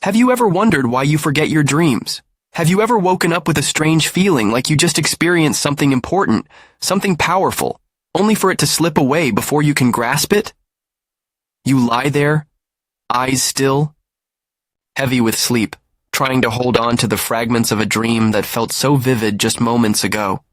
Have you ever wondered why you forget your dreams? Have you ever woken up with a strange feeling like you just experienced something important, something powerful, only for it to slip away before you can grasp it? You lie there, eyes still, heavy with sleep, trying to hold on to the fragments of a dream that felt so vivid just moments ago.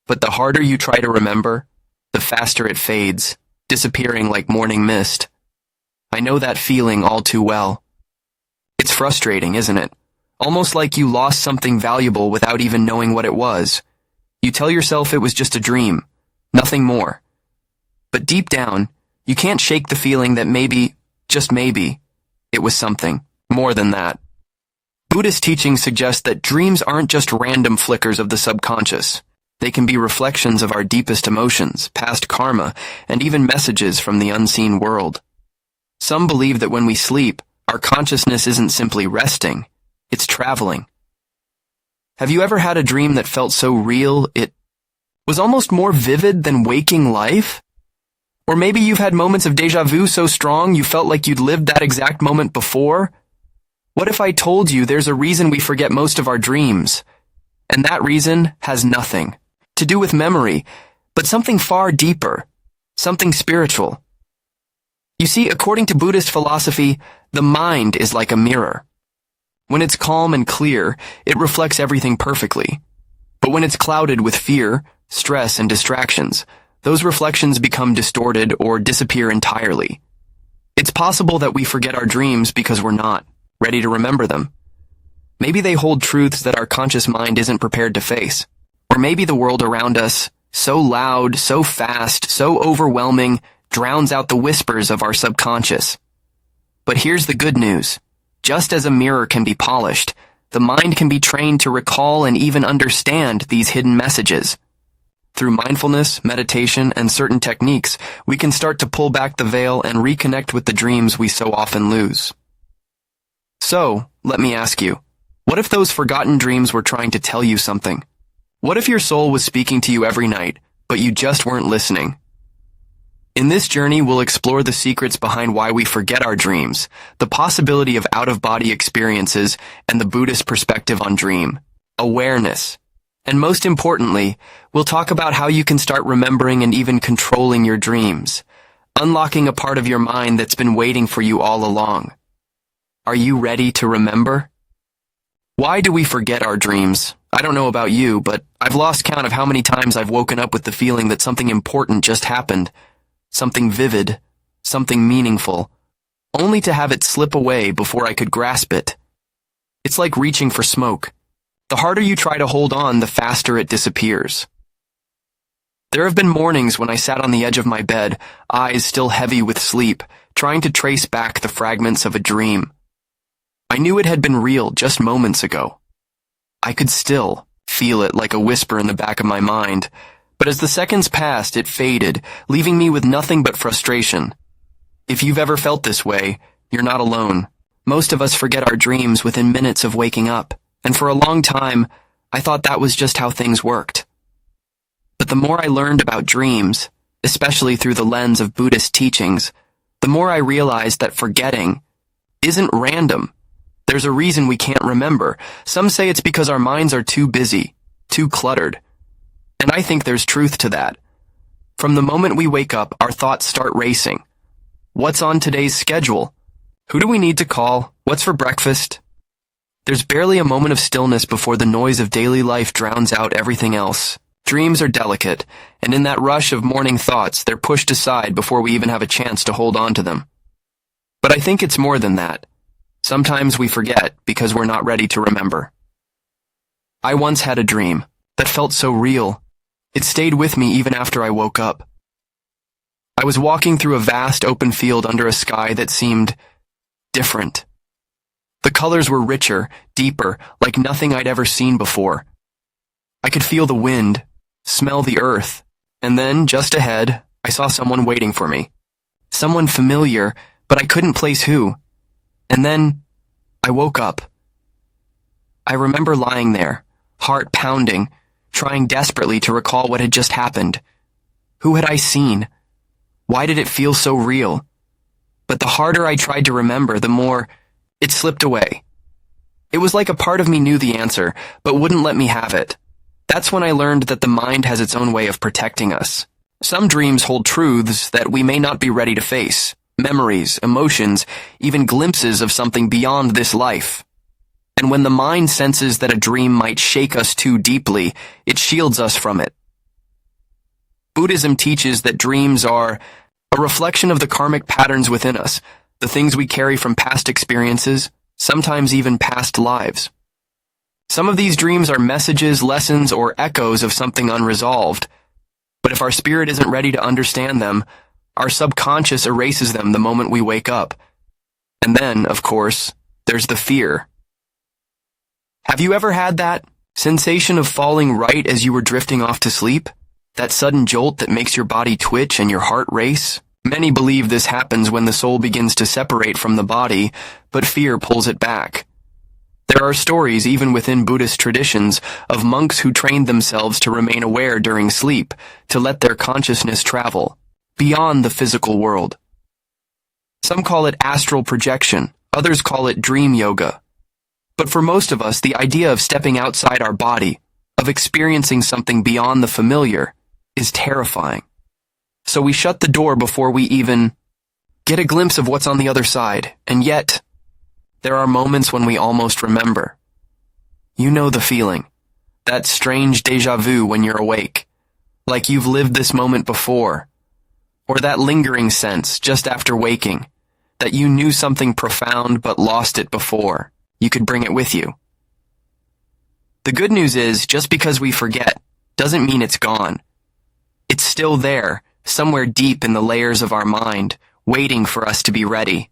But the harder you try to remember, the faster it fades, disappearing like morning mist. I know that feeling all too well. It's frustrating, isn't it? Almost like you lost something valuable without even knowing what it was. You tell yourself it was just a dream, nothing more. But deep down, you can't shake the feeling that maybe, just maybe, it was something more than that. Buddhist teachings suggest that dreams aren't just random flickers of the subconscious. They can be reflections of our deepest emotions, past karma, and even messages from the unseen world. Some believe that when we sleep, our consciousness isn't simply resting, it's traveling. Have you ever had a dream that felt so real it was almost more vivid than waking life? Or maybe you've had moments of déjà vu so strong you felt like you'd lived that exact moment before? What if I told you there's a reason we forget most of our dreams? And that reason has nothing to do with memory, but something far deeper, something spiritual. You see, according to Buddhist philosophy, the mind is like a mirror. When it's calm and clear, it reflects everything perfectly. But when it's clouded with fear, stress, and distractions, those reflections become distorted or disappear entirely. It's possible that we forget our dreams because we're not ready to remember them. Maybe they hold truths that our conscious mind isn't prepared to face. Or maybe the world around us, so loud, so fast, so overwhelming, drowns out the whispers of our subconscious. But here's the good news. Just as a mirror can be polished, the mind can be trained to recall and even understand these hidden messages. Through mindfulness, meditation, and certain techniques, we can start to pull back the veil and reconnect with the dreams we so often lose. So, let me ask you, what if those forgotten dreams were trying to tell you something? What if your soul was speaking to you every night, but you just weren't listening? In this journey, we'll explore the secrets behind why we forget our dreams, the possibility of out-of-body experiences, and the Buddhist perspective on dream, awareness. And most importantly, we'll talk about how you can start remembering and even controlling your dreams, unlocking a part of your mind that's been waiting for you all along. Are you ready to remember? Why do we forget our dreams? I don't know about you, but I've lost count of how many times I've woken up with the feeling that something important just happened. Something vivid, something meaningful, only to have it slip away before I could grasp it. It's like reaching for smoke. The harder you try to hold on, the faster it disappears. There have been mornings when I sat on the edge of my bed, eyes still heavy with sleep, trying to trace back the fragments of a dream. I knew it had been real just moments ago. I could still feel it like a whisper in the back of my mind. But as the seconds passed, it faded, leaving me with nothing but frustration. If you've ever felt this way, you're not alone. Most of us forget our dreams within minutes of waking up, and for a long time, I thought that was just how things worked. But the more I learned about dreams, especially through the lens of Buddhist teachings, the more I realized that forgetting isn't random. There's a reason we can't remember. Some say it's because our minds are too busy, too cluttered. And I think there's truth to that. From the moment we wake up, our thoughts start racing. What's on today's schedule? Who do we need to call? What's for breakfast? There's barely a moment of stillness before the noise of daily life drowns out everything else. Dreams are delicate, and in that rush of morning thoughts, they're pushed aside before we even have a chance to hold on to them. But I think it's more than that. Sometimes we forget because we're not ready to remember. I once had a dream that felt so real. It stayed with me even after I woke up. I was walking through a vast open field under a sky that seemed different. The colors were richer, deeper, like nothing I'd ever seen before. I could feel the wind, smell the earth, and then, just ahead, I saw someone waiting for me. Someone familiar, but I couldn't place who. And then, I woke up. I remember lying there, heart pounding, trying desperately to recall what had just happened. Who had I seen? Why did it feel so real? But the harder I tried to remember, the more It slipped away. It was like a part of me knew the answer, but wouldn't let me have it. That's when I learned that the mind has its own way of protecting us. Some dreams hold truths that we may not be ready to face. Memories, emotions, even glimpses of something beyond this life. And when the mind senses that a dream might shake us too deeply, it shields us from it. Buddhism teaches that dreams are a reflection of the karmic patterns within us, the things we carry from past experiences, sometimes even past lives. Some of these dreams are messages, lessons, or echoes of something unresolved. But if our spirit isn't ready to understand them, our subconscious erases them the moment we wake up. And then, of course, there's the fear. Have you ever had that sensation of falling right as you were drifting off to sleep? That sudden jolt that makes your body twitch and your heart race? Many believe this happens when the soul begins to separate from the body, but fear pulls it back. There are stories, even within Buddhist traditions, of monks who trained themselves to remain aware during sleep, to let their consciousness travel beyond the physical world. Some call it astral projection, others call it dream yoga. But for most of us, the idea of stepping outside our body, of experiencing something beyond the familiar, is terrifying. So we shut the door before we even get a glimpse of what's on the other side, and yet, there are moments when we almost remember. You know the feeling, that strange déjà vu when you're awake, like you've lived this moment before, or that lingering sense just after waking, that you knew something profound but lost it before you could bring it with you. The good news is, just because we forget doesn't mean it's gone. It's still there, somewhere deep in the layers of our mind, waiting for us to be ready.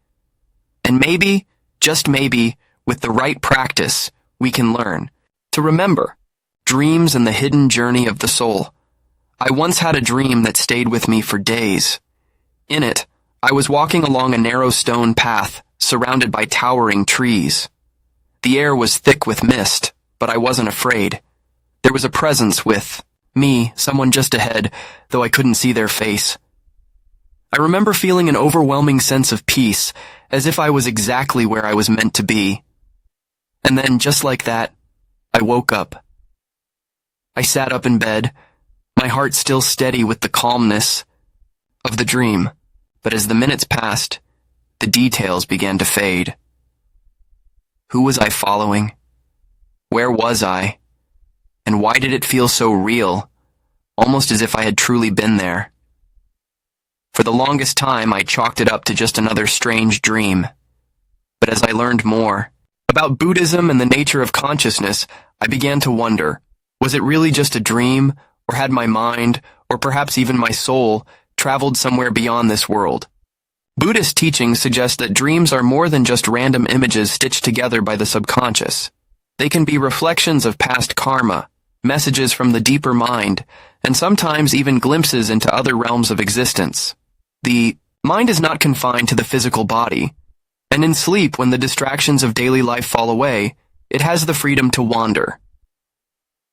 And maybe, just maybe, with the right practice, we can learn to remember dreams and the hidden journey of the soul. I once had a dream that stayed with me for days. In it, I was walking along a narrow stone path, surrounded by towering trees. The air was thick with mist, but I wasn't afraid. There was a presence with me, someone just ahead, though I couldn't see their face. I remember feeling an overwhelming sense of peace, as if I was exactly where I was meant to be. And then, just like that, I woke up. I sat up in bed, my heart still steady with the calmness of the dream, but as the minutes passed, the details began to fade. Who was I following? Where was I? And why did it feel so real, almost as if I had truly been there? For the longest time, I chalked it up to just another strange dream. But as I learned more about Buddhism and the nature of consciousness, I began to wonder, was it really just a dream, or had my mind, or perhaps even my soul, traveled somewhere beyond this world? Buddhist teachings suggest that dreams are more than just random images stitched together by the subconscious. They can be reflections of past karma, messages from the deeper mind, and sometimes even glimpses into other realms of existence. The mind is not confined to the physical body, and in sleep, when the distractions of daily life fall away, it has the freedom to wander.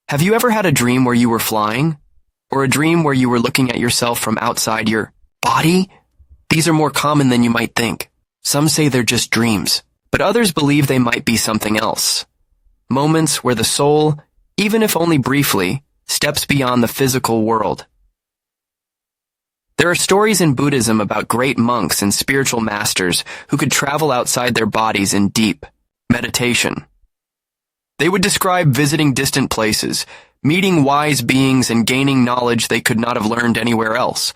Have you ever had a dream where you were flying? Or a dream where you were looking at yourself from outside your body? These are more common than you might think. Some say they're just dreams, but others believe they might be something else. Moments where the soul, even if only briefly, steps beyond the physical world. There are stories in Buddhism about great monks and spiritual masters who could travel outside their bodies in deep meditation. They would describe visiting distant places, meeting wise beings, and gaining knowledge they could not have learned anywhere else.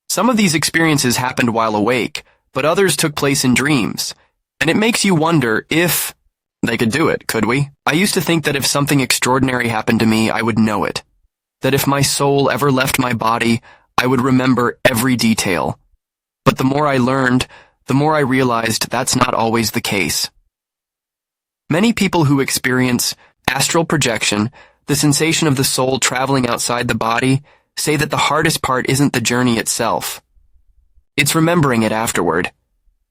Some of these experiences happened while awake, but others took place in dreams, and it makes you wonder if they could do it, could we? I used to think that if something extraordinary happened to me, I would know it. That if my soul ever left my body, I would remember every detail. But the more I learned, the more I realized that's not always the case. Many people who experience astral projection, the sensation of the soul traveling outside the body, say that the hardest part isn't the journey itself. It's remembering it afterward.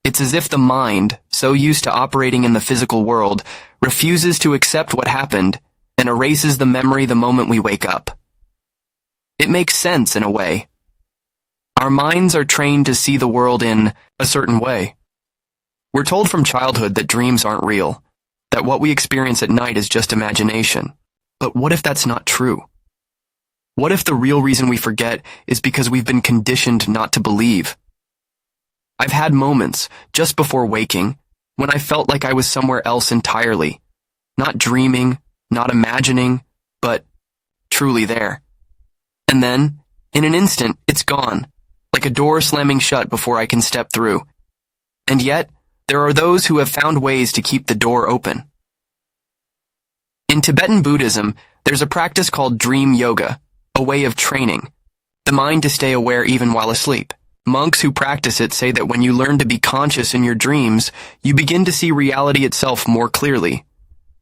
It's as if the mind, so used to operating in the physical world, refuses to accept what happened and erases the memory the moment we wake up. It makes sense in a way. Our minds are trained to see the world in a certain way. We're told from childhood that dreams aren't real, that what we experience at night is just imagination. But what if that's not true? What if the real reason we forget is because we've been conditioned not to believe? I've had moments, just before waking, when I felt like I was somewhere else entirely. Not dreaming, not imagining, but truly there. And then, in an instant, it's gone, like a door slamming shut before I can step through. And yet, there are those who have found ways to keep the door open. In Tibetan Buddhism, there's a practice called dream yoga, a way of training the mind to stay aware even while asleep. Monks who practice it say that when you learn to be conscious in your dreams, you begin to see reality itself more clearly.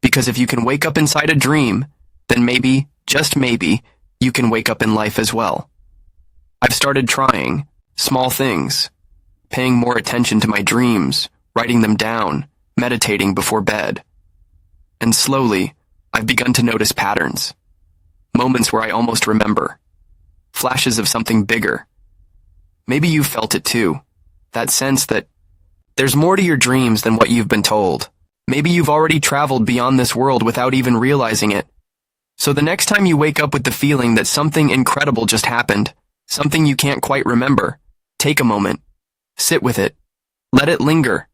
Because if you can wake up inside a dream, then maybe, just maybe, you can wake up in life as well. I've started trying small things, paying more attention to my dreams, writing them down, meditating before bed. And slowly, I've begun to notice patterns. Moments where I almost remember. Flashes of something bigger. Maybe you've felt it too. That sense that there's more to your dreams than what you've been told. Maybe you've already traveled beyond this world without even realizing it. So the next time you wake up with the feeling that something incredible just happened, something you can't quite remember, take a moment. Sit with it. Let it linger.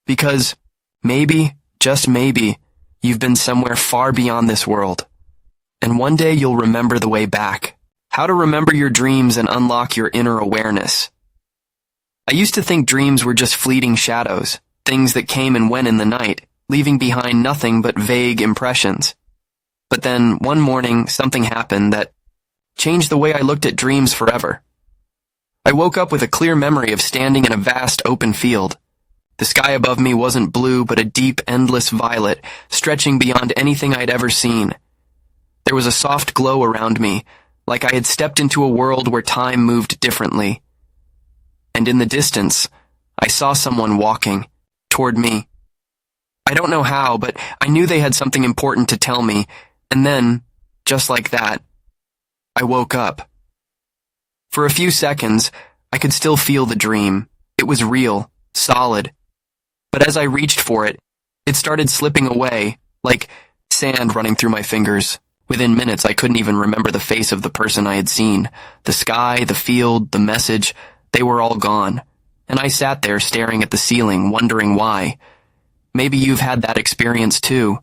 Because maybe, just maybe, you've been somewhere far beyond this world. And one day you'll remember the way back. How to remember your dreams and unlock your inner awareness. I used to think dreams were just fleeting shadows, things that came and went in the night, leaving behind nothing but vague impressions. But then, one morning, something happened that changed the way I looked at dreams forever. I woke up with a clear memory of standing in a vast open field. The sky above me wasn't blue, but a deep, endless violet, stretching beyond anything I'd ever seen. There was a soft glow around me, like I had stepped into a world where time moved differently. And in the distance, I saw someone walking toward me. I don't know how, but I knew they had something important to tell me, and then, just like that, I woke up. For a few seconds, I could still feel the dream. It was real, solid. But as I reached for it, it started slipping away, like sand running through my fingers. Within minutes, I couldn't even remember the face of the person I had seen. The sky, the field, the message, they were all gone. And I sat there staring at the ceiling, wondering why. Maybe you've had that experience too.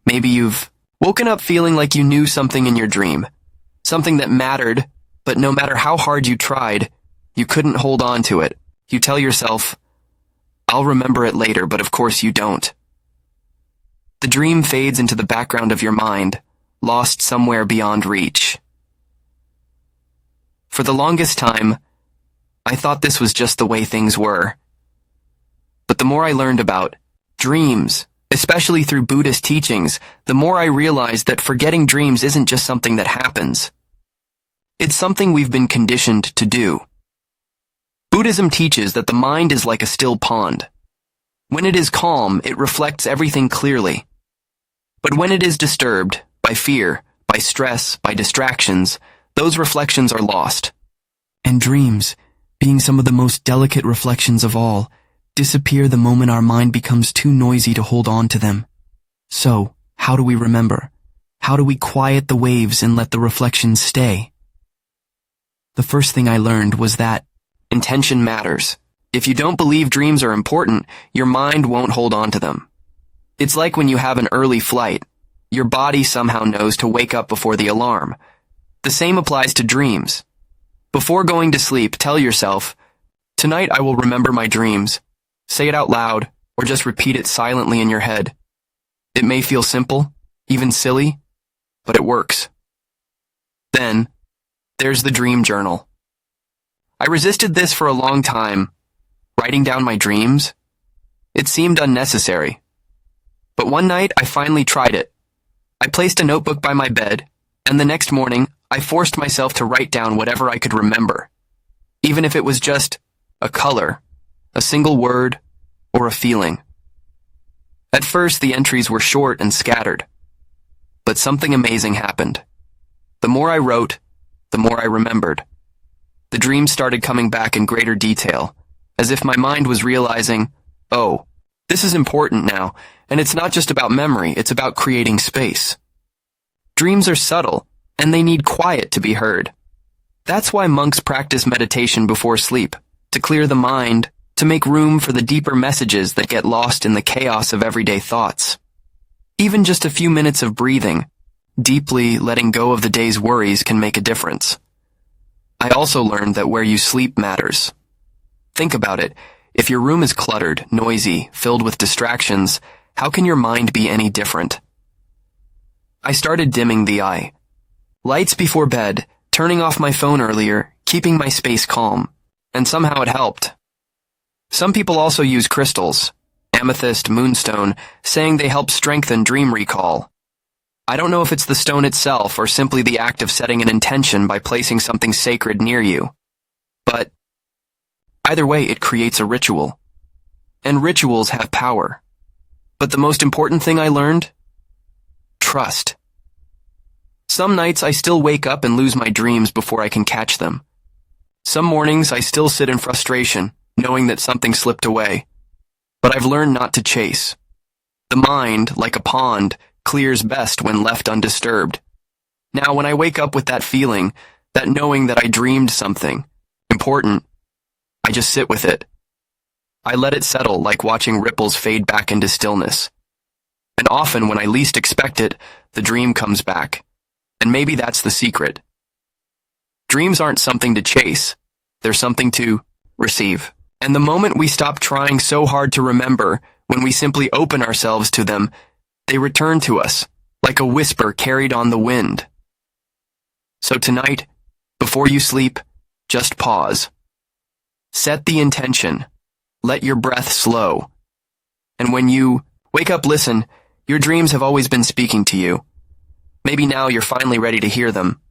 Maybe you've woken up feeling like you knew something in your dream. Something that mattered, but no matter how hard you tried, you couldn't hold on to it. You tell yourself, I'll remember it later, but of course you don't. The dream fades into the background of your mind, lost somewhere beyond reach. For the longest time, I thought this was just the way things were. But the more I learned about dreams, especially through Buddhist teachings, the more I realized that forgetting dreams isn't just something that happens. It's something we've been conditioned to do. Buddhism teaches that the mind is like a still pond. When it is calm, it reflects everything clearly. But when it is disturbed, by fear, by stress, by distractions, those reflections are lost. And dreams, being some of the most delicate reflections of all, disappear the moment our mind becomes too noisy to hold on to them. So, how do we remember? How do we quiet the waves and let the reflections stay? The first thing I learned was that intention matters. If you don't believe dreams are important, your mind won't hold on to them. It's like when you have an early flight. Your body somehow knows to wake up before the alarm. The same applies to dreams. Before going to sleep, tell yourself, tonight I will remember my dreams. Say it out loud, or just repeat it silently in your head. It may feel simple, even silly, but it works. Then, there's the dream journal. I resisted this for a long time, writing down my dreams. It seemed unnecessary. But one night, I finally tried it. I placed a notebook by my bed, and the next morning, I forced myself to write down whatever I could remember, even if it was just a color, a single word, or a feeling. At first, the entries were short and scattered, but something amazing happened. The more I wrote, the more I remembered. The dreams started coming back in greater detail, as if my mind was realizing, oh, This is important now, and it's not just about memory, it's about creating space. Dreams are subtle, and they need quiet to be heard. That's why monks practice meditation before sleep, to clear the mind, to make room for the deeper messages that get lost in the chaos of everyday thoughts. Even just a few minutes of breathing, deeply letting go of the day's worries can make a difference. I also learned that where you sleep matters. Think about it. If your room is cluttered, noisy, filled with distractions, how can your mind be any different? I started dimming the eye. Lights before bed, turning off my phone earlier, keeping my space calm. And somehow it helped. Some people also use crystals, amethyst, moonstone, saying they help strengthen dream recall. I don't know if it's the stone itself or simply the act of setting an intention by placing something sacred near you. But either way, it creates a ritual. And rituals have power. But the most important thing I learned? Trust. Some nights I still wake up and lose my dreams before I can catch them. Some mornings I still sit in frustration, knowing that something slipped away. But I've learned not to chase. The mind, like a pond, clears best when left undisturbed. Now, when I wake up with that feeling, that knowing that I dreamed something important, I just sit with it. I let it settle like watching ripples fade back into stillness. And often, when I least expect it, the dream comes back. And maybe that's the secret. Dreams aren't something to chase. They're something to receive. And the moment we stop trying so hard to remember, when we simply open ourselves to them, they return to us, like a whisper carried on the wind. So tonight, before you sleep, just pause. Set the intention. Let your breath slow. And when you wake up, listen. Your dreams have always been speaking to you. Maybe now you're finally ready to hear them.